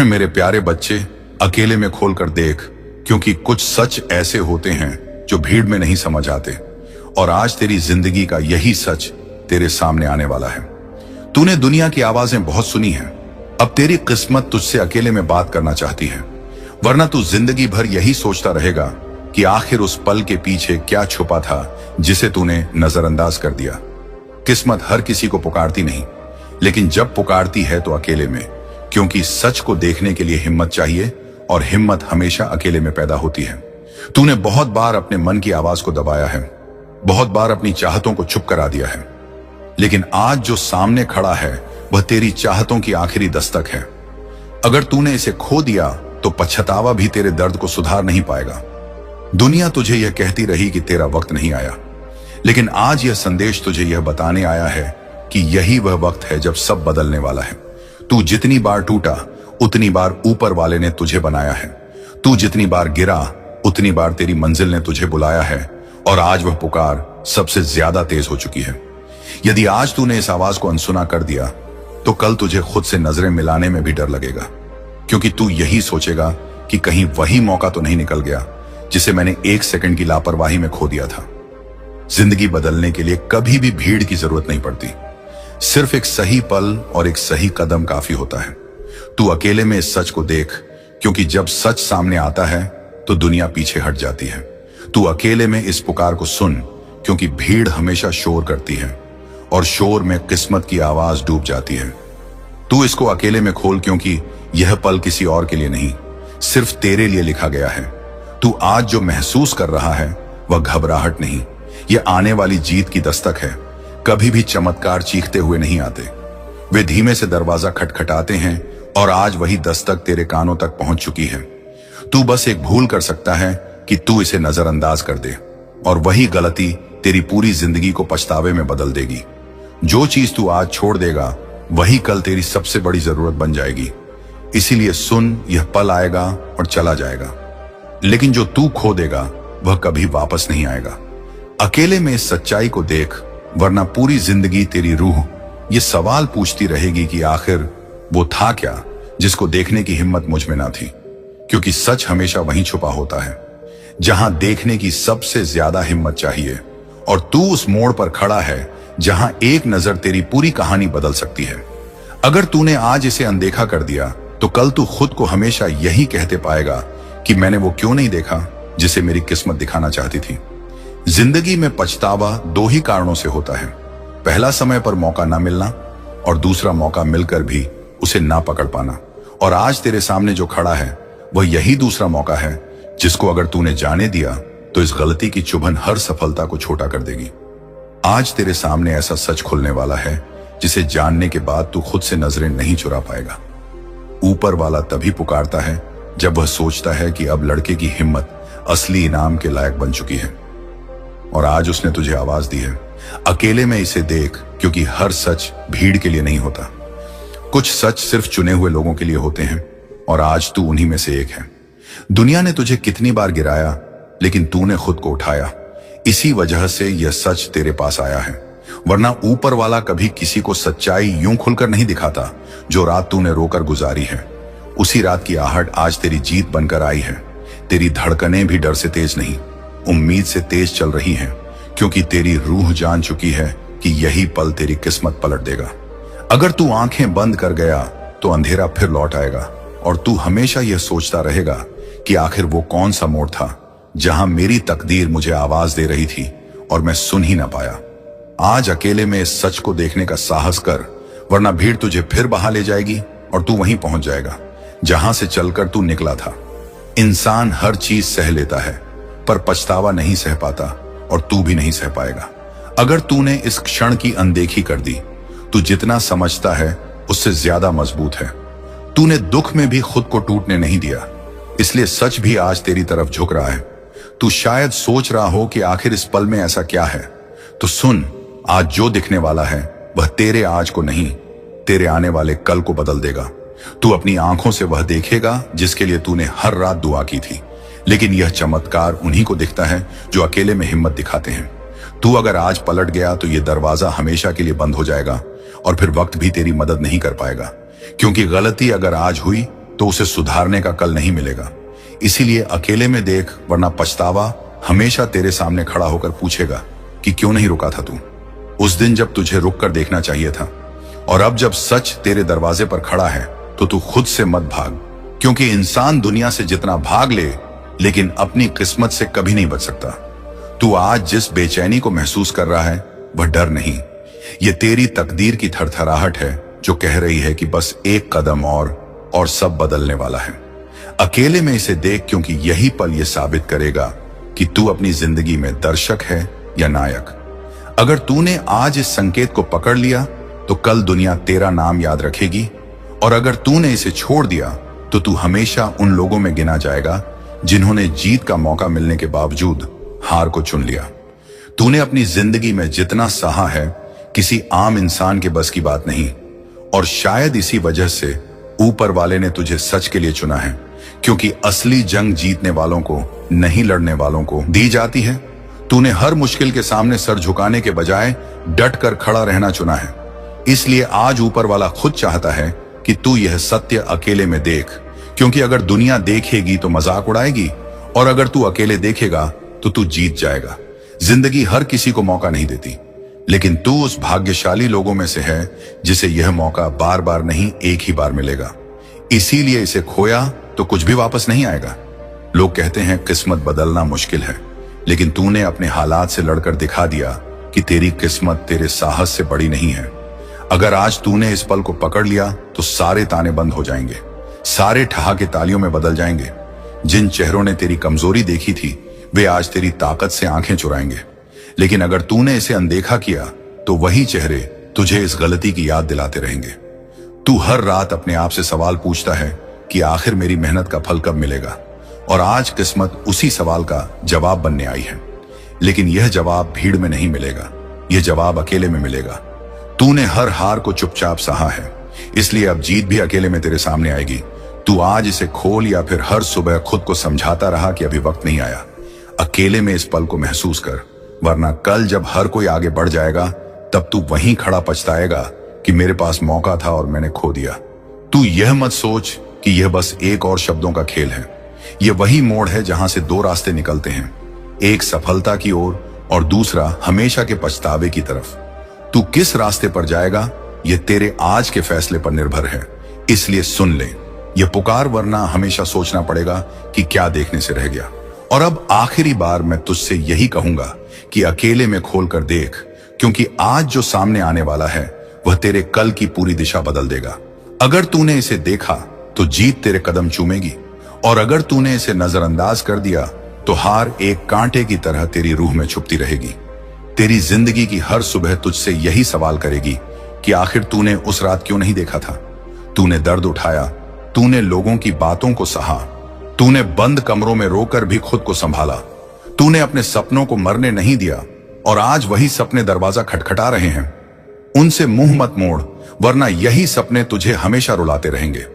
मेरे प्यारे बच्चे, अकेले में खोल कर देख, क्योंकि कुछ सच ऐसे होते हैं जो भीड़ में नहीं समझ आते। और आज तेरी जिंदगी का यही सच तेरे सामने आने वाला है। तूने दुनिया की आवाजें बहुत सुनी हैं, अब तेरी किस्मत तुझसे अकेले में बात करना चाहती है, वरना तू जिंदगी भर यही सोचता रहेगा कि आखिर उस पल के पीछे क्या छुपा था जिसे तूने नजरअंदाज कर दिया। किस्मत हर किसी को पुकारती नहीं, लेकिन जब पुकारती है तो अकेले में, क्योंकि सच को देखने के लिए हिम्मत चाहिए और हिम्मत हमेशा अकेले में पैदा होती है। तूने बहुत बार अपने मन की आवाज को दबाया है, बहुत बार अपनी चाहतों को चुप करा दिया है, लेकिन आज जो सामने खड़ा है वह तेरी चाहतों की आखिरी दस्तक है। अगर तूने इसे खो दिया तो पछतावा भी तेरे दर्द को सुधार नहीं पाएगा। दुनिया तुझे यह कहती रही कि तेरा वक्त नहीं आया, लेकिन आज यह संदेश तुझे यह बताने आया है कि यही वह वक्त है जब सब बदलने वाला है। तू जितनी बार टूटा उतनी बार ऊपर वाले ने तुझे बनाया है। तू जितनी बार गिरा उतनी बार तेरी मंजिल ने तुझे बुलाया है, और आज वह पुकार सबसे ज्यादा तेज हो चुकी है। यदि आज तूने इस आवाज को अनसुना कर दिया तो कल तुझे खुद से नजरें मिलाने में भी डर लगेगा, क्योंकि तू यही सोचेगा कि कहीं वही मौका तो नहीं निकल गया जिसे मैंने 1 सेकंड की लापरवाही में खो दिया था। जिंदगी बदलने के लिए कभी भी भीड़ की जरूरत नहीं पड़ती, सिर्फ एक सही पल और एक सही कदम काफी होता है। तू अकेले में इस सच को देख, क्योंकि जब सच सामने आता है तो दुनिया पीछे हट जाती है। तू अकेले में इस पुकार को सुन, क्योंकि भीड़ हमेशा शोर करती है और शोर में किस्मत की आवाज डूब जाती है। तू इसको अकेले में खोल, क्योंकि यह पल किसी और के लिए नहीं, सिर्फ तेरे लिए लिखा गया है। तू आज जो महसूस कर रहा है वह घबराहट नहीं, यह आने वाली जीत की दस्तक है। कभी भी चमत्कार चीखते हुए नहीं आते, वे धीमे से दरवाजा खटखटाते हैं, और आज वही दस्तक तेरे कानों तक पहुंच चुकी है। तू बस एक भूल कर सकता है कि तू इसे नजरअंदाज कर दे, और वही गलती तेरी पूरी जिंदगी को पछतावे में बदल देगी। जो चीज तू आज छोड़ देगा वही कल तेरी सबसे बड़ी जरूरत बन जाएगी। इसीलिए सुन, यह पल आएगा और चला जाएगा, लेकिन जो तू खो देगा वह कभी वापस नहीं आएगा। अकेले में इस सच्चाई को देख, वरना पूरी जिंदगी तेरी रूह ये सवाल पूछती रहेगी कि आखिर वो था क्या जिसको देखने की हिम्मत मुझ में ना थी। क्योंकि सच हमेशा वहीं छुपा होता है जहां देखने की सबसे ज्यादा हिम्मत चाहिए, और तू उस मोड़ पर खड़ा है जहां एक नजर तेरी पूरी कहानी बदल सकती है। अगर तूने आज इसे अनदेखा कर दिया तो कल तू खुद को हमेशा यही कहते पाएगा कि मैंने वो क्यों नहीं देखा जिसे मेरी किस्मत दिखाना चाहती थी। जिंदगी में पछतावा 2 ही कारणों से होता है, पहला समय पर मौका ना मिलना, और दूसरा मौका मिलकर भी उसे ना पकड़ पाना। और आज तेरे सामने जो खड़ा है वह यही दूसरा मौका है, जिसको अगर तूने जाने दिया तो इस गलती की चुभन हर सफलता को छोटा कर देगी। आज तेरे सामने ऐसा सच खुलने वाला है जिसे जानने के बाद तू खुद से नजरें नहीं चुरा पाएगा। ऊपर वाला तभी पुकारता है जब वह सोचता है कि अब लड़के की हिम्मत असली इनाम के लायक बन चुकी है, और आज उसने तुझे आवाज दी है। अकेले में इसे देख, क्योंकि हर सच भीड़ के लिए नहीं होता। कुछ सच सिर्फ चुने हुए लोगों के लिए होते हैं, और आज तू उन्हीं में से एक है। दुनिया ने तुझे कितनी बार गिराया, लेकिन तूने खुद को उठाया। इसी वजह से यह सच तेरे पास आया है, वरना ऊपर वाला कभी किसी को सच्चाई यूं खुलकर नहीं दिखाता। जो रात तूने रोकर गुजारी है, उसी रात की आहट आज तेरी जीत बनकर आई है। तेरी धड़कनें भी डर से तेज नहीं, उम्मीद से तेज चल रही हैं, क्योंकि तेरी रूह जान चुकी है कि यही पल तेरी किस्मत पलट देगा। अगर तू आंखें बंद कर गया तो अंधेरा फिर लौट आएगा, और तू हमेशा यह सोचता रहेगा कि आखिर वो कौन सा मोड़ था जहां मेरी तकदीर मुझे आवाज दे रही थी और मैं सुन ही ना पाया। आज अकेले में इस सच को देखने का साहस कर, वरना भीड़ तुझे फिर बहा ले जाएगी और तू वहीं पहुंच जाएगा जहां से चलकर तू निकला था। इंसान हर चीज सह लेता है, पर पछतावा नहीं सह पाता, और तू भी नहीं सह पाएगा। अगर तूने इस क्षण की अनदेखी कर दी, तू जितना समझता है उससे ज्यादा मजबूत है। तूने दुख में भी खुद को टूटने नहीं दिया, इसलिए सच भी आज तेरी तरफ झुक रहा है। तू शायद सोच रहा हो कि आखिर इस पल में ऐसा क्या है, तो सुन, आज जो दिखने वाला है वह तेरे आज को नहीं, तेरे आने वाले कल को बदल देगा। तू अपनी आंखों से वह देखेगा जिसके लिए तूने हर रात दुआ की थी, लेकिन यह चमत्कार उन्हीं को दिखता है जो अकेले में हिम्मत दिखाते हैं। तू अगर आज पलट गया तो यह दरवाजा हमेशा के लिए बंद हो जाएगा, और फिर वक्त भी तेरी मदद नहीं कर पाएगा, क्योंकि गलती अगर आज हुई तो उसे सुधारने का कल नहीं मिलेगा। इसीलिए अकेले में देख, वरना पछतावा हमेशा तेरे सामने खड़ा होकर पूछेगा कि क्यों नहीं रुका था तू उस दिन जब तुझे रुक कर देखना चाहिए था। और अब जब सच तेरे दरवाजे पर खड़ा है तो तू खुद से मत भाग, क्योंकि इंसान दुनिया से जितना भाग ले लेकिन अपनी किस्मत से कभी नहीं बच सकता। तू आज जिस बेचैनी को महसूस कर रहा है वह डर नहीं, ये तेरी तकदीर की थरथराहट है जो कह रही है कि बस एक कदम और सब बदलने वाला है। अकेले में इसे देख, क्योंकि यही पल ये साबित करेगा कि तू अपनी जिंदगी में दर्शक है या नायक। अगर तूने आज इस संकेत को पकड़ लिया तो कल दुनिया तेरा नाम याद रखेगी, और अगर तूने इसे छोड़ दिया तो तू हमेशा उन लोगों में गिना जाएगा जिन्होंने जीत का मौका मिलने के बावजूद हार को चुन लिया। तूने अपनी जिंदगी में जितना सहा है किसी आम इंसान के बस की बात नहीं, और शायद इसी वजह से ऊपर वाले ने तुझे सच के लिए चुना है, क्योंकि असली जंग जीतने वालों को नहीं, लड़ने वालों को दी जाती है। तूने हर मुश्किल के सामने सर झुकाने के बजाय डट कर खड़ा रहना चुना है। इसलिए आज ऊपर वाला खुद चाहता है कि तू यह सत्य अकेले में देख, क्योंकि अगर दुनिया देखेगी तो मजाक उड़ाएगी, और अगर तू अकेले देखेगा तो तू जीत जाएगा। जिंदगी हर किसी को मौका नहीं देती, लेकिन तू उस भाग्यशाली लोगों में से है जिसे यह मौका बार बार नहीं, एक ही बार मिलेगा। इसीलिए इसे खोया तो कुछ भी वापस नहीं आएगा। लोग कहते हैं किस्मत बदलना मुश्किल है, लेकिन तूने अपने हालात से लड़कर दिखा दिया कि तेरी किस्मत तेरे साहस से बड़ी नहीं है। अगर आज तूने इस पल को पकड़ लिया तो सारे ताने बंद हो जाएंगे, सारे ठहाके तालियों में बदल जाएंगे। जिन चेहरों ने तेरी कमजोरी देखी थी वे आज तेरी ताकत से आंखें चुराएंगे। लेकिन अगर तूने इसे अनदेखा किया तो वही चेहरे तुझे इस गलती की याद दिलाते रहेंगे। तू हर रात अपने आप से सवाल पूछता है कि आखिर मेरी मेहनत का फल कब मिलेगा, और आज किस्मत उसी सवाल का जवाब बनने आई है। लेकिन यह जवाब भीड़ में नहीं मिलेगा, यह जवाब अकेले में मिलेगा। तूने हर हार को चुपचाप सहा है, इसलिए अब जीत भी अकेले में तेरे सामने आएगी। तू आज इसे खोल या फिर हर सुबह खुद को समझाता रहा कि अभी वक्त नहीं आया। अकेले में इस पल को महसूस कर, वरना कल जब हर कोई आगे बढ़ जाएगा तब तू वहीं खड़ा पछताएगा कि मेरे पास मौका था और मैंने खो दिया। तू यह मत सोच कि यह बस एक और शब्दों का खेल है। यह वही मोड़ है जहां से दो रास्ते निकलते हैं, एक सफलता की ओर और दूसरा हमेशा के पछतावे की तरफ। तू किस रास्ते पर जाएगा यह तेरे आज के फैसले पर निर्भर है। इसलिए सुन ले यह पुकार, वरना हमेशा सोचना पड़ेगा कि क्या देखने से रह गया। और अब आखिरी बार मैं तुझसे यही कहूंगा कि अकेले में खोल कर देख, क्योंकि आज जो सामने आने वाला है वह तेरे कल की पूरी दिशा बदल देगा। अगर तूने इसे देखा तो जीत तेरे कदम चूमेगी, और अगर तूने इसे नजरअंदाज कर दिया तो हार एक कांटे की तरह तेरी रूह में छुपती रहेगी। तेरी जिंदगी की हर सुबह तुझसे यही सवाल करेगी कि आखिर तूने उस रात क्यों नहीं देखा था। तूने दर्द उठाया, तूने लोगों की बातों को सहा, तूने बंद कमरों में रोकर भी खुद को संभाला, तूने अपने सपनों को मरने नहीं दिया, और आज वही सपने दरवाजा खटखटा रहे हैं। उनसे मुंह मत मोड़, वरना यही सपने तुझे हमेशा रुलाते रहेंगे।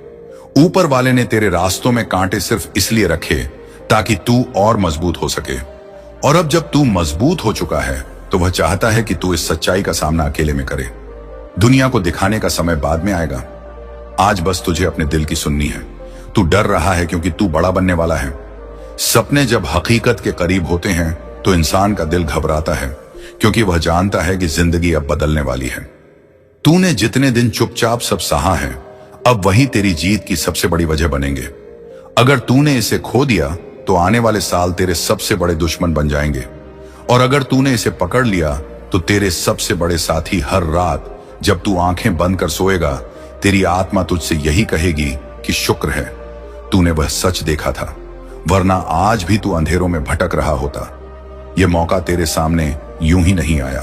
ऊपर वाले ने तेरे रास्तों में कांटे सिर्फ इसलिए रखे ताकि तू और मजबूत हो सके, और अब जब तू मजबूत हो चुका है तो वह चाहता है कि तू इस सच्चाई का सामना अकेले में करे। दुनिया को दिखाने का समय बाद में आएगा, आज बस तुझे अपने दिल की सुननी है। तू डर रहा है क्योंकि तू बड़ा बनने वाला है। सपने जब हकीकत के करीब होते हैं तो इंसान का दिल घबराता है, क्योंकि वह जानता है कि जिंदगी अब बदलने वाली है। तूने जितने दिन चुपचाप सब सहा है, अब वही तेरी जीत की सबसे बड़ी वजह बनेंगे। अगर तूने इसे खो दिया तो आने वाले साल तेरे सबसे बड़े दुश्मन बन जाएंगे, और अगर तूने इसे पकड़ लिया तो तेरे सबसे बड़े साथी। हर रात जब तू आंखें बंद कर सोएगा तेरी आत्मा तुझसे यही कहेगी कि शुक्र है तूने वह सच देखा था, वरना आज भी तू अंधेरों में भटक रहा होता। यह मौका तेरे सामने यूं ही नहीं आया।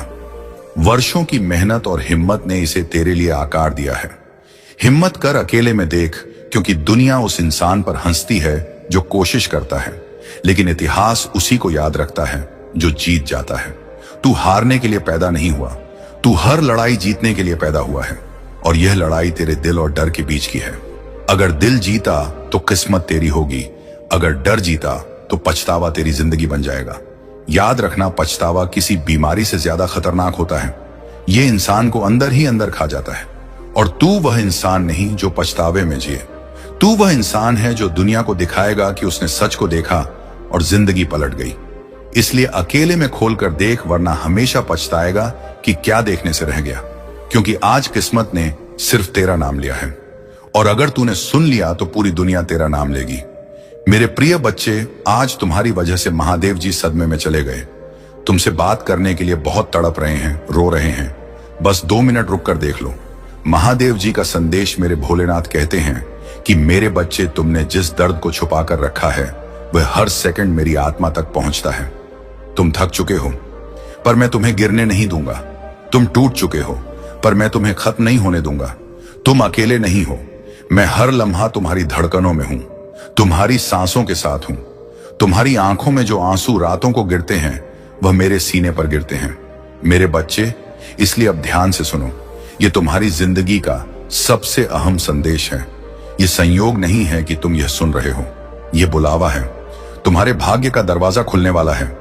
वर्षों की मेहनत और हिम्मत ने इसे तेरे लिए आकार दिया है। हिम्मत कर, अकेले में देख, क्योंकि दुनिया उस इंसान पर हंसती है जो कोशिश करता है, लेकिन इतिहास उसी को याद रखता है जो जीत जाता है। तू हारने के लिए पैदा नहीं हुआ, तू हर लड़ाई जीतने के लिए पैदा हुआ है, और यह लड़ाई तेरे दिल और डर के बीच की है। अगर दिल जीता तो किस्मत तेरी होगी, अगर डर जीता तो पछतावा तेरी जिंदगी बन जाएगा। याद रखना, पछतावा किसी बीमारी से ज्यादा खतरनाक होता है। यह इंसान को अंदर ही अंदर खा जाता है, और तू वह इंसान नहीं जो पछतावे में जिए। तू वह इंसान है जो दुनिया को दिखाएगा कि उसने सच को देखा और जिंदगी पलट गई। इसलिए अकेले में खोलकर देख, वरना हमेशा पछताएगा कि क्या देखने से रह गया। क्योंकि आज किस्मत ने सिर्फ तेरा नाम लिया है, और अगर तूने सुन लिया तो पूरी दुनिया तेरा नाम लेगी। मेरे प्रिय बच्चे, आज तुम्हारी वजह से महादेव जी सदमे में चले गए। तुमसे बात करने के लिए बहुत तड़प रहे हैं, रो रहे हैं। बस 2 मिनट रुक कर देख लो। महादेव जी का संदेश मेरे भोलेनाथ कहते हैं कि मेरे बच्चे, तुमने जिस दर्द को छुपा कर रखा है वह हर सेकंड मेरी आत्मा तक पहुंचता है। तुम थक चुके हो, पर मैं तुम्हें गिरने नहीं दूंगा। तुम टूट चुके हो, पर मैं तुम्हें खत्म नहीं होने दूंगा। तुम अकेले नहीं हो, मैं हर लम्हा तुम्हारी धड़कनों में हूं, तुम्हारी सांसों के साथ हूं। तुम्हारी आंखों में जो आंसू रातों को गिरते हैं वह मेरे सीने पर गिरते हैं। मेरे बच्चे, इसलिए अब ध्यान से सुनो। यह तुम्हारी जिंदगी का सबसे अहम संदेश है। यह संयोग नहीं है कि तुम यह सुन रहे हो, यह बुलावा है। तुम्हारे भाग्य का दरवाजा खुलने वाला है,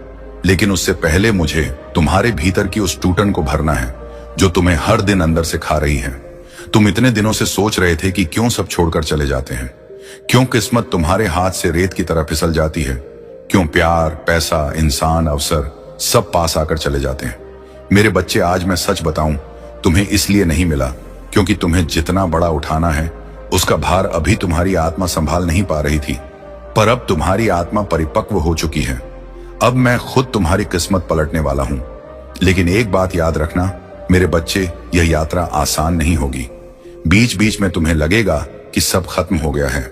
लेकिन उससे पहले मुझे तुम्हारे भीतर की उस टूटन को भरना है जो तुम्हें हर दिन अंदर से खा रही है। तुम इतने दिनों से सोच रहे थे कि क्यों सब छोड़कर चले जाते हैं, क्यों किस्मत तुम्हारे हाथ से रेत की तरह फिसल जाती है, क्यों प्यार, पैसा, इंसान, अवसर सब पास आकर चले जाते हैं। मेरे बच्चे, आज मैं सच बताऊं, तुम्हें इसलिए नहीं मिला क्योंकि तुम्हें जितना बड़ा उठाना है उसका भार अभी तुम्हारी आत्मा संभाल नहीं पा रही थी, पर अब तुम्हारी आत्मा परिपक्व हो चुकी है। अब मैं खुद तुम्हारी किस्मत पलटने वाला हूं। लेकिन एक बात याद रखना मेरे बच्चे, यह यात्रा आसान नहीं होगी। बीच बीच में तुम्हें लगेगा कि सब खत्म हो गया है।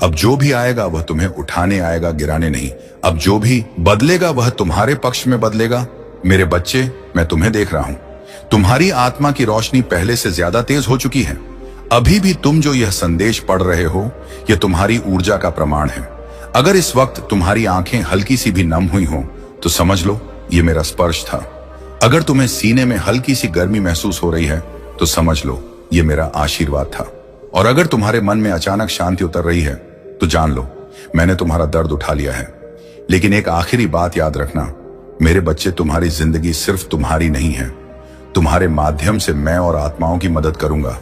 अब जो भी आएगा वह तुम्हें उठाने आएगा, गिराने नहीं। अब जो भी बदलेगा वह तुम्हारे पक्ष में बदलेगा। मेरे बच्चे, मैं तुम्हें देख रहा हूं। तुम्हारी आत्मा की रोशनी पहले से ज्यादा तेज हो चुकी है। अभी भी तुम जो यह संदेश पढ़ रहे हो, यह तुम्हारी ऊर्जा का प्रमाण है। अगर इस वक्त तुम्हारी आंखें हल्की सी भी नम हुई हो तो समझ लो यह मेरा स्पर्श था। अगर तुम्हें सीने में हल्की सी गर्मी महसूस हो रही है तो समझ लो यह मेरा आशीर्वाद था। और अगर तुम्हारे मन में अचानक शांति उतर रही है तो जान लो मैंने तुम्हारा दर्द उठा लिया है। लेकिन एक आखिरी बात याद रखना मेरे बच्चे, तुम्हारी जिंदगी सिर्फ तुम्हारी नहीं है। तुम्हारे माध्यम से मैं और आत्माओं की मदद करूंगा।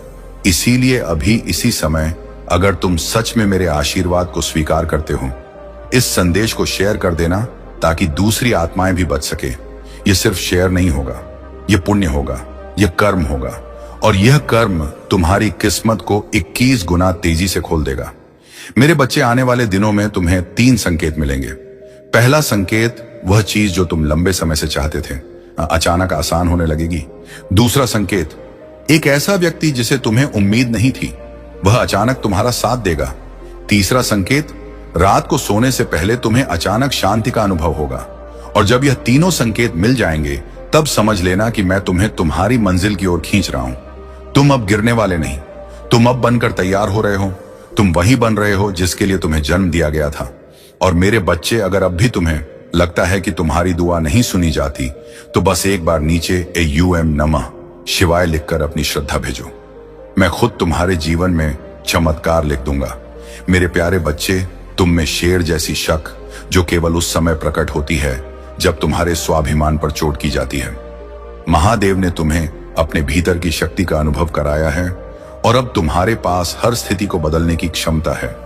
इसीलिए अभी इसी समय अगर तुम सच में मेरे आशीर्वाद को स्वीकार करते हो, इस संदेश को शेयर कर देना ताकि दूसरी आत्माएं भी बच सके। यह सिर्फ शेयर नहीं होगा, यह पुण्य होगा, यह कर्म होगा, और यह कर्म तुम्हारी किस्मत को 21 गुना तेजी से खोल देगा। मेरे बच्चे, आने वाले दिनों में तुम्हें 3 संकेत मिलेंगे। पहला संकेत, वह चीज जो तुम लंबे समय से चाहते थे अचानक आसान होने लगेगी। दूसरा संकेत, एक ऐसा व्यक्ति जिसे तुम्हें उम्मीद नहीं थी वह अचानक तुम्हारा साथ देगा। तीसरा संकेत, रात को सोने से पहले तुम्हें अचानक शांति का अनुभव होगा। और जब यह तीनों संकेत मिल जाएंगे तब समझ लेना कि मैं तुम्हें तुम्हारी मंजिल की ओर खींच रहा हूं। तुम अब गिरने वाले नहीं, तुम अब बनकर तैयार हो रहे हो। तुम वही बन रहे हो जिसके लिए तुम्हें जन्म दिया गया था। और मेरे बच्चे, अगर अब भी तुम्हें लगता है कि तुम्हारी दुआ नहीं सुनी जाती तो बस एक बार नीचे AUM नमः शिवाय लिखकर अपनी श्रद्धा भेजो। मैं खुद तुम्हारे जीवन में चमत्कार लिख दूंगा। मेरे प्यारे बच्चे, तुम में शेर जैसी शक जो केवल उस समय प्रकट होती है जब तुम्हारे स्वाभिमान पर चोट की जाती है। महादेव ने तुम्हें अपने भीतर की शक्ति का अनुभव कराया है और अब तुम्हारे पास हर स्थिति को बदलने की क्षमता है।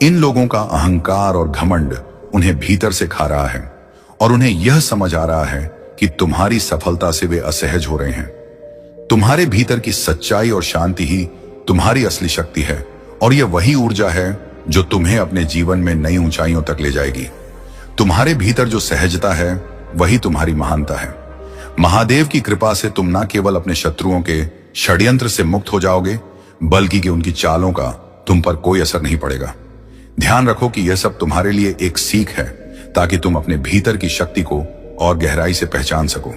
इन लोगों का अहंकार और घमंड उन्हें भीतर से खा रहा है और उन्हें यह समझ आ रहा है कि तुम्हारी सफलता से वे असहज हो रहे हैं। तुम्हारे भीतर की सच्चाई और शांति ही तुम्हारी असली शक्ति है और यह वही ऊर्जा है जो तुम्हें अपने जीवन में नई ऊंचाइयों तक ले जाएगी। तुम्हारे भीतर जो सहजता है वही तुम्हारी महानता है। महादेव की कृपा से तुम न केवल अपने शत्रुओं के षड्यंत्र से मुक्त हो जाओगे बल्कि कि उनकी चालों का तुम पर कोई असर नहीं पड़ेगा। ध्यान रखो कि यह सब तुम्हारे लिए एक सीख है ताकि तुम अपने भीतर की शक्ति को और गहराई से पहचान सको।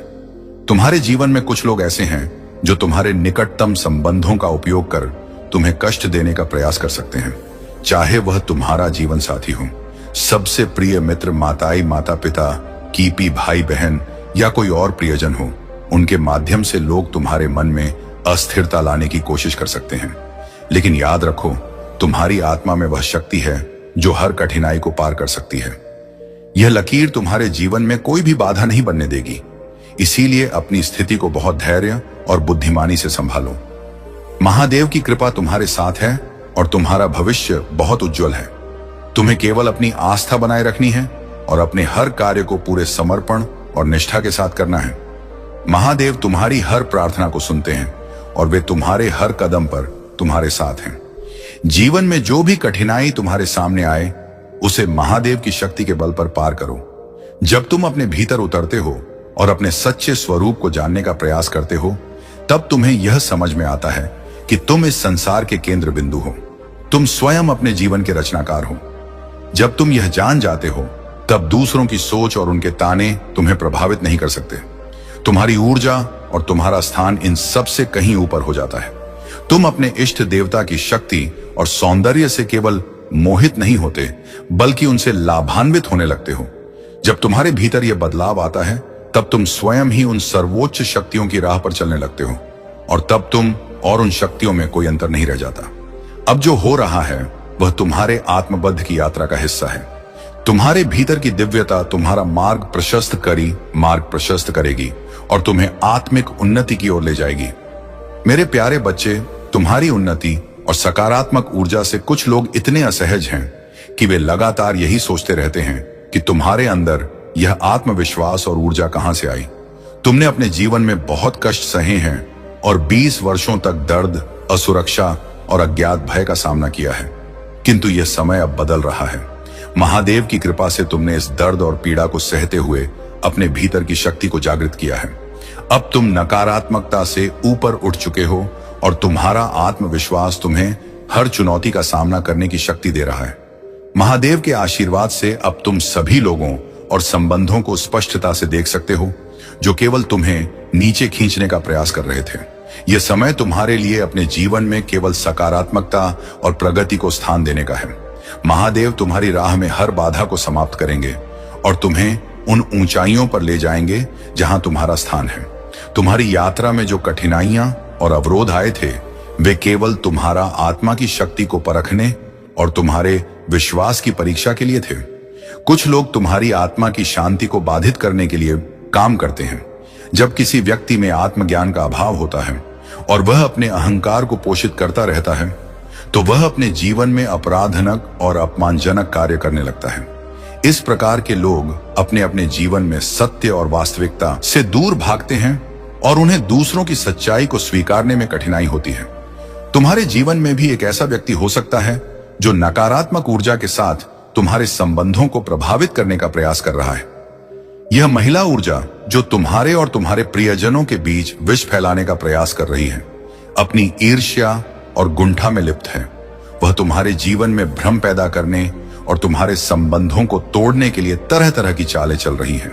तुम्हारे जीवन में कुछ लोग ऐसे हैं जो तुम्हारे निकटतम संबंधों का उपयोग कर तुम्हें कष्ट देने का प्रयास कर सकते हैं, चाहे वह तुम्हारा जीवन साथी हो, सबसे प्रिय मित्र, माताई माता पिता, कीपी भाई बहन या कोई और प्रियजन हो। उनके माध्यम से लोग तुम्हारे मन में अस्थिरता लाने की कोशिश कर सकते हैं। लेकिन याद रखो, तुम्हारी आत्मा में वह शक्ति है जो हर कठिनाई को पार कर सकती है। यह लकीर तुम्हारे जीवन में कोई भी बाधा नहीं बनने देगी। इसीलिए अपनी स्थिति को बहुत धैर्य और बुद्धिमानी से संभालो। महादेव की कृपा तुम्हारे साथ है और तुम्हारा भविष्य बहुत उज्जवल है। तुम्हें केवल अपनी आस्था बनाए रखनी है और अपने हर कार्य को पूरे समर्पण और निष्ठा के साथ करना है। महादेव तुम्हारी हर प्रार्थना को सुनते हैं और वे तुम्हारे हर कदम पर तुम्हारे साथ हैं। जीवन में जो भी कठिनाई तुम्हारे सामने आए, उसे महादेव की शक्ति के बल पर पार करो। जब तुम अपने भीतर उतरते हो और अपने सच्चे स्वरूप को जानने का प्रयास करते हो, तब तुम्हें यह समझ में आता है कि तुम इस संसार के केंद्र बिंदु हो। तुम स्वयं अपने जीवन के रचनाकार हो। जब तुम यह जान जाते हो, तब दूसरों की सोच और उनके ताने तुम्हें प्रभावित नहीं कर सकते। तुम्हारी ऊर्जा और तुम्हारा स्थान इन सब से कहीं ऊपर हो जाता है। तुम अपने इष्ट देवता की शक्ति और सौंदर्य से केवल मोहित नहीं होते, बल्कि उनसे लाभान्वित होने लगते हो। जब तुम्हारे भीतर यह बदलाव आता है, तब तुम स्वयं ही उन सर्वोच्च शक्तियों की राह पर चलने लगते हो और तब तुम और उन शक्तियों में कोई अंतर नहीं रह जाता। अब जो हो रहा है वह तुम्हारे आत्मबद्ध की यात्रा का हिस्सा है। तुम्हारे भीतर की दिव्यता तुम्हारा मार्ग प्रशस्त करेगी और तुम्हें आत्मिक उन्नति की ओर ले जाएगी। मेरे प्यारे बच्चे, तुम्हारी उन्नति और सकारात्मक ऊर्जा से कुछ लोग इतने असहज हैं कि वे लगातार यही सोचते रहते हैं कि तुम्हारे अंदर यह आत्मविश्वास और ऊर्जा कहां से आई। तुमने अपने जीवन में बहुत कष्ट सहे हैं और 20 वर्षों तक दर्द, असुरक्षा और अज्ञात भय का सामना किया है, किंतु यह समय अब बदल रहा है। महादेव की कृपा से तुमने इस दर्द और पीड़ा को सहते हुए अपने भीतर की शक्ति को जागृत किया है। अब तुम नकारात्मकता से ऊपर उठ चुके हो और तुम्हारा आत्मविश्वास तुम्हें हर चुनौती का सामना करने की शक्ति दे रहा है। महादेव के आशीर्वाद से अब तुम सभी लोगों और संबंधों को स्पष्टता से देख सकते हो जो केवल तुम्हें नीचे खींचने का प्रयास कर रहे थे। यह समय तुम्हारे लिए अपने जीवन में केवल सकारात्मकता और प्रगति को स्थान देने का है। महादेव तुम्हारी राह में हर बाधा को समाप्त करेंगे और तुम्हें उन ऊंचाइयों पर ले जाएंगे जहां तुम्हारा स्थान है। तुम्हारी यात्रा में जो कठिनाइयां और अवरोध आए थे, वे केवल तुम्हारा आत्मा की शक्ति को परखने और तुम्हारे विश्वास की परीक्षा के लिए थे। कुछ लोग तुम्हारी आत्मा की शांति को बाधित करने के लिए काम करते हैं। जब किसी व्यक्ति में आत्मज्ञान का अभाव होता है और वह अपने अहंकार को पोषित करता रहता है, तो वह अपने जीवन में अपराधजनक और अपमानजनक कार्य करने लगता है। इस प्रकार के लोग अपने अपने जीवन में सत्य और वास्तविकता से दूर भागते हैं और उन्हें दूसरों की सच्चाई को स्वीकारने में कठिनाई होती है। तुम्हारे जीवन में भी एक ऐसा व्यक्ति हो सकता है जो नकारात्मक ऊर्जा के साथ तुम्हारे संबंधों को प्रभावित करने का प्रयास कर रहा है। यह महिला ऊर्जा जो तुम्हारे और तुम्हारे प्रियजनों के बीच विष फैलाने का प्रयास कर रही है, अपनी ईर्ष्या और गुंठा में लिप्त है। वह तुम्हारे जीवन में भ्रम पैदा करने और तुम्हारे संबंधों को तोड़ने के लिए तरह तरह की चालें चल रही हैं,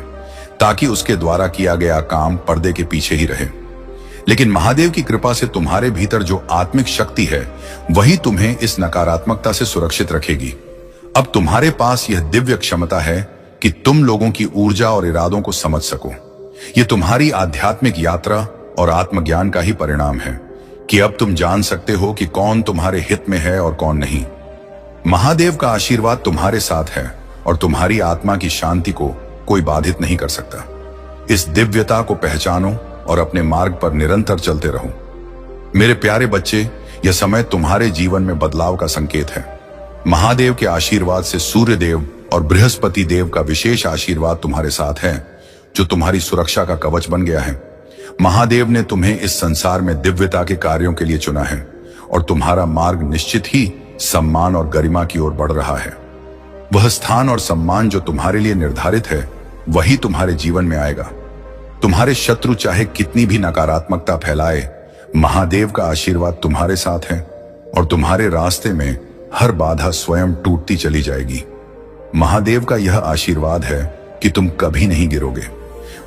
ताकि उसके द्वारा किया गया काम पर्दे के पीछे ही रहे। लेकिन महादेव की कृपा से तुम्हारे भीतर जो आत्मिक शक्ति है, वही तुम्हें इस नकारात्मकता से सुरक्षित रखेगी। अब तुम्हारे पास यह दिव्य क्षमता है कि तुम लोगों की ऊर्जा और इरादों को समझ सको। यह तुम्हारी आध्यात्मिक यात्रा और आत्मज्ञान का ही परिणाम है कि अब तुम जान सकते हो कि कौन तुम्हारे हित में है और कौन नहीं। महादेव का आशीर्वाद तुम्हारे साथ है और तुम्हारी आत्मा की शांति को कोई बाधित नहीं कर सकता। इस दिव्यता को पहचानो और अपने मार्ग पर निरंतर चलते रहो। मेरे प्यारे बच्चे, यह समय तुम्हारे जीवन में बदलाव का संकेत है। महादेव के आशीर्वाद से सूर्य देव और बृहस्पति देव का विशेष आशीर्वाद तुम्हारे साथ है, जो तुम्हारी सुरक्षा का कवच बन गया है। महादेव ने तुम्हें इस संसार में दिव्यता के कार्यों के लिए चुना है और तुम्हारा मार्ग निश्चित ही सम्मान और गरिमा की ओर बढ़ रहा है। वह स्थान और सम्मान जो तुम्हारे लिए निर्धारित है, वही तुम्हारे जीवन में आएगा। तुम्हारे शत्रु चाहे कितनी भी नकारात्मकता फैलाए, महादेव का आशीर्वाद तुम्हारे साथ है और तुम्हारे रास्ते में हर बाधा स्वयं टूटती चली जाएगी। महादेव का यह आशीर्वाद है कि तुम कभी नहीं गिरोगे।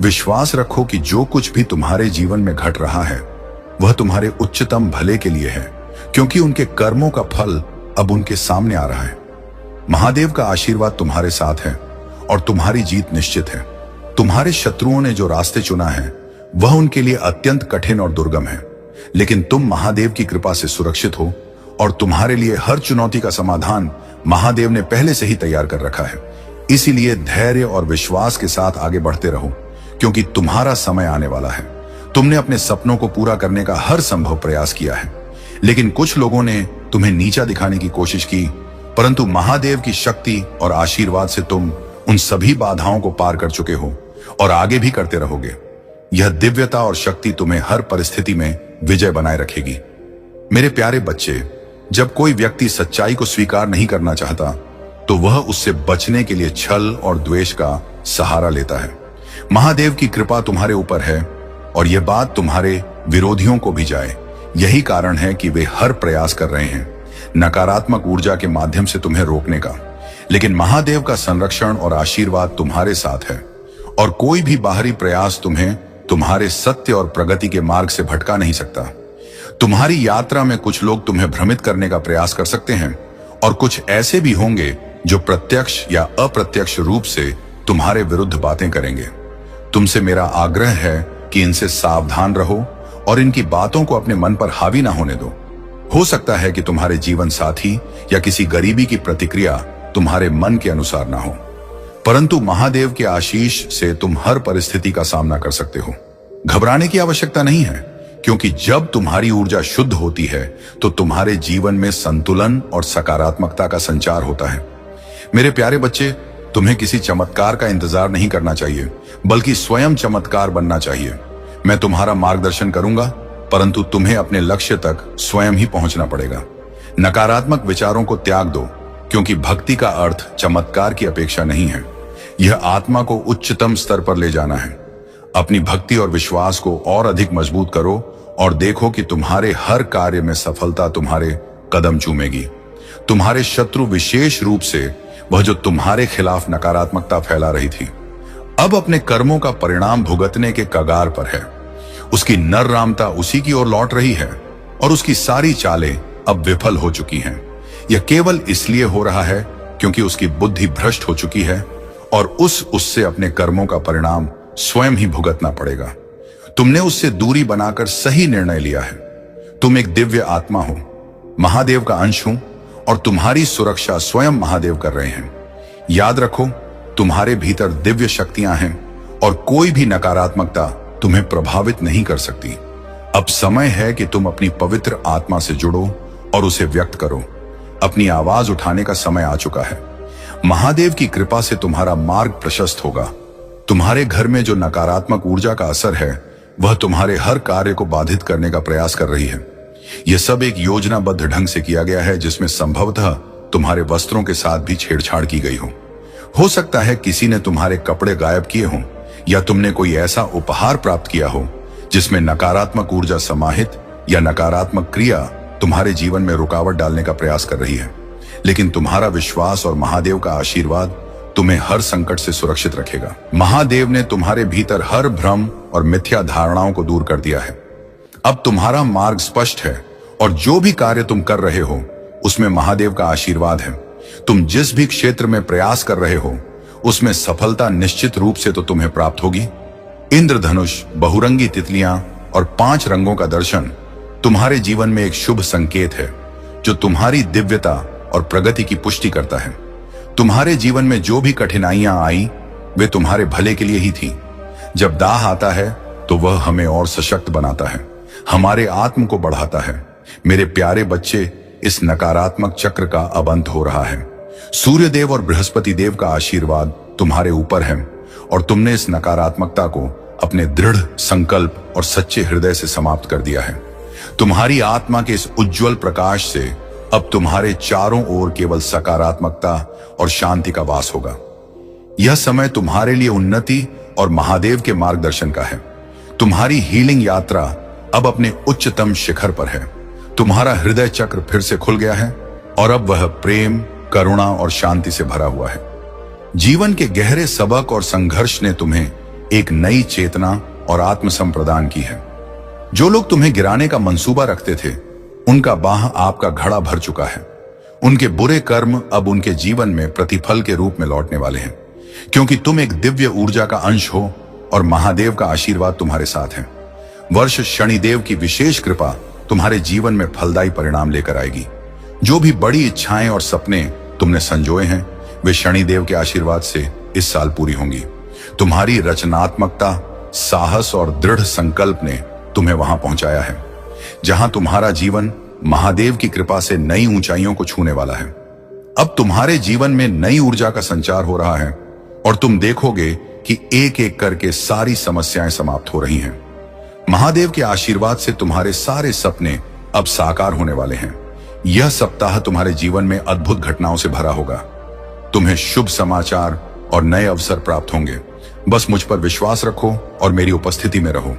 विश्वास रखो कि जो कुछ भी तुम्हारे जीवन में घट रहा है, वह तुम्हारे उच्चतम भले के लिए है, क्योंकि उनके कर्मों का फल अब उनके सामने आ रहा है। महादेव का आशीर्वाद तुम्हारे साथ है और तुम्हारी जीत निश्चित है। तुम्हारे शत्रुओं ने जो रास्ते चुना है, वह उनके लिए अत्यंत कठिन और दुर्गम है, लेकिन तुम महादेव की कृपा से सुरक्षित हो और तुम्हारे लिए हर चुनौती का समाधान महादेव ने पहले से ही तैयार कर रखा है। इसीलिए धैर्य और विश्वास के साथ आगे बढ़ते रहो, क्योंकि तुम्हारा समय आने वाला है। तुमने अपने सपनों को पूरा करने का हर संभव प्रयास किया है, लेकिन कुछ लोगों ने तुम्हें नीचा दिखाने की कोशिश की, परंतु महादेव की शक्ति और आशीर्वाद से तुम उन सभी बाधाओं को पार कर चुके हो और आगे भी करते रहोगे। यह दिव्यता और शक्ति तुम्हें हर परिस्थिति में विजय बनाए रखेगी। मेरे प्यारे बच्चे, जब कोई व्यक्ति सच्चाई को स्वीकार नहीं करना चाहता तो वह उससे बचने के लिए छल और द्वेष का सहारा लेता है। महादेव की कृपा तुम्हारे ऊपर है और यह बात तुम्हारे विरोधियों को भी जाए। यही कारण है कि वे हर प्रयास कर रहे हैं नकारात्मक ऊर्जा के माध्यम से तुम्हें रोकने का, लेकिन महादेव का संरक्षण और आशीर्वाद तुम्हारे साथ है और कोई भी बाहरी प्रयास तुम्हें तुम्हारे सत्य और प्रगति के मार्ग से भटका नहीं सकता। तुम्हारी यात्रा में कुछ लोग तुम्हें भ्रमित करने का प्रयास कर सकते हैं और कुछ ऐसे भी होंगे जो प्रत्यक्ष या अप्रत्यक्ष रूप से तुम्हारे विरुद्ध बातें करेंगे। तुमसे मेरा आग्रह है कि इनसे सावधान रहो और इनकी बातों को अपने मन पर हावी ना होने दो। हो सकता है कि तुम्हारे जीवन साथी या किसी गरीबी की प्रतिक्रिया तुम्हारे मन के अनुसार ना हो, परंतु महादेव के आशीष से तुम हर परिस्थिति का सामना कर सकते हो। घबराने की आवश्यकता नहीं है, क्योंकि जब तुम्हारी ऊर्जा शुद्ध होती है तो तुम्हारे जीवन में संतुलन और सकारात्मकता का संचार होता है। मेरे प्यारे बच्चे, तुम्हें किसी चमत्कार का इंतजार नहीं करना चाहिए, बल्कि स्वयं चमत्कार बनना चाहिए। मैं तुम्हारा मार्गदर्शन करूंगा, परंतु तुम्हें अपने लक्ष्य तक स्वयं ही पहुंचना पड़ेगा। नकारात्मक विचारों को त्याग दो, क्योंकि भक्ति का अर्थ चमत्कार की अपेक्षा नहीं है। यह आत्मा को उच्चतम स्तर पर ले जाना है। अपनी भक्ति और विश्वास को और अधिक मजबूत करो और देखो कि तुम्हारे हर कार्य में सफलता तुम्हारे कदम चूमेगी। तुम्हारे शत्रु, विशेष रूप से वह जो तुम्हारे खिलाफ नकारात्मकता फैला रही थी, अब अपने कर्मों का परिणाम भुगतने के कगार पर है। उसकी नररामता उसी की ओर लौट रही है और उसकी सारी चालें अब विफल हो चुकी हैं। यह केवल इसलिए हो रहा है क्योंकि उसकी बुद्धि भ्रष्ट हो चुकी है और उससे अपने कर्मों का परिणाम स्वयं ही भुगतना पड़ेगा। तुमने उससे दूरी बनाकर सही निर्णय लिया है। तुम एक दिव्य आत्मा हो, महादेव का अंश हो और तुम्हारी सुरक्षा स्वयं महादेव कर रहे हैं। याद रखो, तुम्हारे भीतर दिव्य शक्तियां हैं और कोई भी नकारात्मकता तुम्हें प्रभावित नहीं कर सकती। अब समय है कि तुम अपनी पवित्र आत्मा से जुड़ो और उसे व्यक्त करो। अपनी आवाज उठाने का समय आ चुका है। महादेव की कृपा से तुम्हारा मार्ग प्रशस्त होगा। तुम्हारे घर में जो नकारात्मक ऊर्जा का असर है, वह तुम्हारे हर कार्य को बाधित करने का प्रयास कर रही है। यह सब एक योजनाबद्ध ढंग से किया गया है, जिसमें संभवतः तुम्हारे वस्त्रों के साथ भी छेड़छाड़ की गई हो सकता है किसी ने तुम्हारे कपड़े गायब किए हों या तुमने कोई ऐसा उपहार प्राप्त किया हो जिसमें नकारात्मक ऊर्जा समाहित या नकारात्मक क्रिया तुम्हारे जीवन में रुकावट डालने का प्रयास कर रही है। लेकिन तुम्हारा विश्वास और महादेव का आशीर्वाद तुम्हें हर संकट से सुरक्षित रखेगा। महादेव ने तुम्हारे भीतर हर भ्रम और मिथ्या धारणाओं को दूर कर दिया है। अब तुम्हारा मार्ग स्पष्ट है और जो भी कार्य तुम कर रहे हो उसमें महादेव का आशीर्वाद है। तुम जिस भी क्षेत्र में प्रयास कर रहे हो उसमें सफलता निश्चित रूप से तो तुम्हें प्राप्त होगी। इंद्रधनुष, बहुरंगी तितलियां और 5 रंगों का दर्शन तुम्हारे जीवन में एक शुभ संकेत है, जो तुम्हारी दिव्यता और प्रगति की पुष्टि करता है। तुम्हारे जीवन में जो भी कठिनाइयां आई वे तुम्हारे भले के लिए ही थी। जब दाह आता है तो वह हमें और सशक्त बनाता है, हमारे आत्म को बढ़ाता है। मेरे प्यारे बच्चे, इस नकारात्मक चक्र का अब अंत हो रहा है। सूर्यदेव और बृहस्पति देव का आशीर्वाद तुम्हारे ऊपर है और तुमने इस नकारात्मकता को अपने दृढ़ संकल्प और सच्चे हृदय से समाप्त कर दिया है। तुम्हारी आत्मा के इस उज्जवल प्रकाश से अब तुम्हारे चारों ओर केवल सकारात्मकता और शांति का वास होगा। यह समय तुम्हारे लिए उन्नति और महादेव के मार्गदर्शन का है। तुम्हारी हीलिंग यात्रा अब अपने उच्चतम शिखर पर है। तुम्हारा हृदय चक्र फिर से खुल गया है और अब वह प्रेम, करुणा और शांति से भरा हुआ है। जीवन के गहरे सबक और संघर्ष ने तुम्हें एक नई चेतना और आत्मसम प्रदान की है। जो लोग तुम्हें गिराने का मंसूबा रखते थे, उनका बाह आपका घड़ा भर चुका है। उनके बुरे कर्म अब उनके जीवन में प्रतिफल के रूप में लौटने वाले हैं, क्योंकि तुम एक दिव्य ऊर्जा का अंश हो और महादेव का आशीर्वाद तुम्हारे साथ है। वर्ष शनिदेव की विशेष कृपा तुम्हारे जीवन में फलदायी परिणाम लेकर आएगी। जो भी बड़ी इच्छाएं और सपने तुमने संजोए हैं, वे शनिदेव के आशीर्वाद से इस साल पूरी होंगी। तुम्हारी रचनात्मकता, साहस और दृढ़ संकल्प ने तुम्हें वहां पहुंचाया है जहां तुम्हारा जीवन महादेव की कृपा से नई ऊंचाइयों को छूने वाला है। अब तुम्हारे जीवन में नई ऊर्जा का संचार हो रहा है और तुम देखोगे कि एक एक करके सारी समस्याएं समाप्त हो रही हैं। महादेव के आशीर्वाद से तुम्हारे सारे सपने अब साकार होने वाले हैं। यह सप्ताह तुम्हारे जीवन में अद्भुत घटनाओं से भरा होगा। तुम्हें शुभ समाचार और नए अवसर प्राप्त होंगे। बस मुझ पर विश्वास रखो और मेरी उपस्थिति में रहो।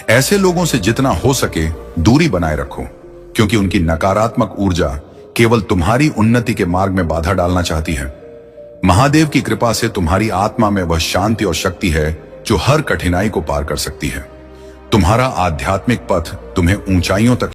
ऐसे लोगों से जितना हो सके दूरी बनाए रखो, क्योंकि उनकी नकारात्मक ऊर्जा केवल तुम्हारी उन्नति के मार्ग में बाधा डालना चाहती है। महादेव की कृपा से तुम्हारी आत्मा में वह शांति और शक्ति है जो हर कठिनाई को पार कर सकती है। तुम्हारा आध्यात्मिक पथ तुम्हें ऊंचाइयों तक